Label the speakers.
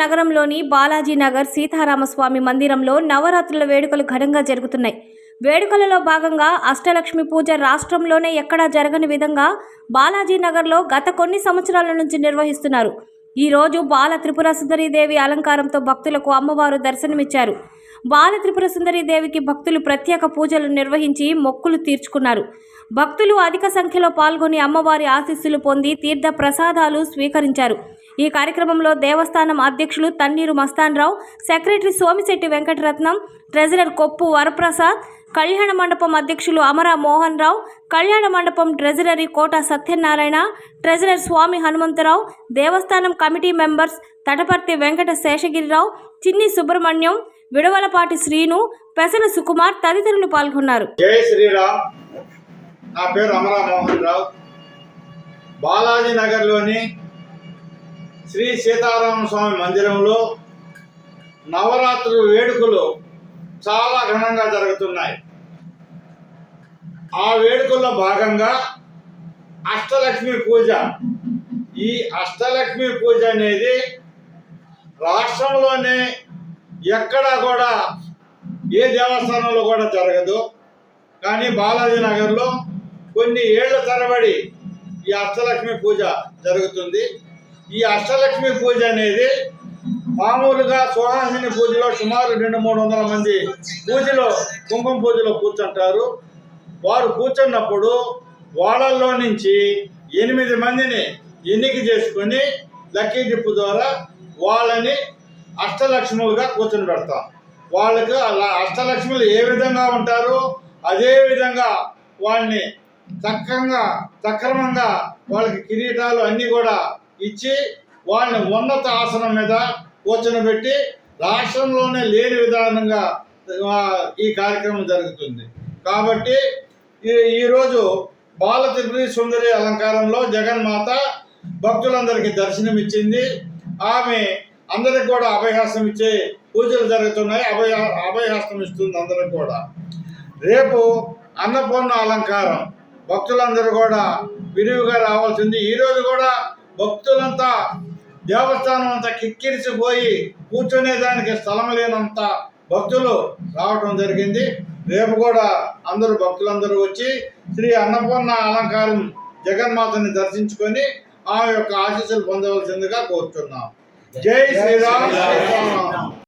Speaker 1: నగరంలోని బాలాజీ నగర్ సీతారామస్వామి మందిరంలో నవరాత్రుల వేడుకలు ఘనంగా జరుగుతున్నాయి. వేడుకలలో భాగంగా అష్టలక్ష్మి పూజ రాష్ట్రంలోనే ఎక్కడా జరగని విధంగా బాలాజీ నగర్లో గత కొన్ని సంవత్సరాల నుంచి నిర్వహిస్తున్నారు. ఈ రోజు బాల త్రిపుర సుందరి దేవి అలంకారంతో భక్తులకు అమ్మవారు దర్శనమిచ్చారు. బాల త్రిపుర సుందరి దేవికి భక్తులు ప్రత్యేక పూజలు నిర్వహించి మొక్కులు తీర్చుకున్నారు. భక్తులు అధిక సంఖ్యలో పాల్గొని అమ్మవారి ఆశీస్సులు పొంది తీర్థ ప్రసాదాలు స్వీకరించారు. ఈ కార్యక్రమంలో దేవస్థానం అధ్యక్షులు తన్నీరు మస్తాన్రావు, సెక్రటరీ సోమిశెట్టి వెంకటరత్నం, ట్రెజరర్ కొప్పు వరప్రసాద్, కళ్యాణ మండపం అధ్యక్షులు అమర మోహన్ రావు, కళ్యాణ మండపం ట్రెజరరీ కోట సత్యనారాయణ, ట్రెజరర్ స్వామి హనుమంతరావు, దేవస్థానం కమిటీ మెంబర్స్ తటపర్తి వెంకట శేషగిరిరావు, చిన్ని సుబ్రహ్మణ్యం, విడవలపాటి శ్రీను, పెసల సుకుమార్ తదితరులు పాల్గొన్నారు.
Speaker 2: జై శ్రీరామ్. నా పేరు అమర మోహన్ రావు. బాలాజీ నగర్లోని శ్రీ సీతారామస్వామి మందిరంలో నవరాత్రుల వేడుకలు చాలా ఘనంగా జరుగుతున్నాయి. ఆ వేడుకల్లో భాగంగా అష్టలక్ష్మి పూజ. ఈ అష్టలక్ష్మి పూజ అనేది రాష్ట్రంలోనే ఎక్కడా కూడా ఏ దేవస్థానంలో కూడా జరగదు. కానీ బాలాజీ నగర్లో కొన్ని ఏళ్ల తరబడి ఈ అష్టలక్ష్మి పూజ జరుగుతుంది. ఈ అష్టలక్ష్మి పూజ అనేది మామూలుగా సుహాసిని పూజలో సుమారు 200-300 మంది పూజలో కుంకుమ పూజలో కూర్చుంటారు. వారు కూర్చున్నప్పుడు వాళ్ళల్లో నుంచి 8 మందిని ఎన్నిక చేసుకొని లక్కీ డిప్పు ద్వారా వాళ్ళని అష్టలక్ష్ములుగా కూర్చొని పెడతాం. వాళ్ళకు అలా అష్టలక్ష్ములు ఏ విధంగా ఉంటారో అదే విధంగా వాళ్ళని సక్రమంగా వాళ్ళకి కిరీటాలు అన్నీ కూడా ఇచ్చి వాళ్ళని ఉన్నత ఆసనం మీద కూర్చొని రాష్ట్రంలోనే లేని విధానంగా ఈ కార్యక్రమం జరుగుతుంది. కాబట్టి ఈరోజు బాల త్రిపుర సుందరి అలంకారంలో జగన్మాత భక్తులందరికీ దర్శనమిచ్చింది. ఆమె అందరికి కూడా అభయహస్తం ఇచ్చే పూజలు జరుగుతున్నాయి. అభయహస్తం ఇస్తుంది అందరికి కూడా. రేపు అన్నపూర్ణ అలంకారం భక్తులందరూ కూడా విరివిగా రావాల్సింది. ఈరోజు కూడా భక్తులంతా దేవస్థానం అంతా కిక్కిరిసిపోయి కూర్చునేదానికి స్థలం లేనంత భక్తులు రావటం జరిగింది. రేపు కూడా భక్తులందరూ వచ్చి శ్రీ అన్నపూర్ణ అలంకారం జగన్మాతని దర్శించుకొని ఆమె యొక్క ఆశీస్సులు పొందవలసిందిగా కోరుతున్నాం. జై శ్రీరామ్.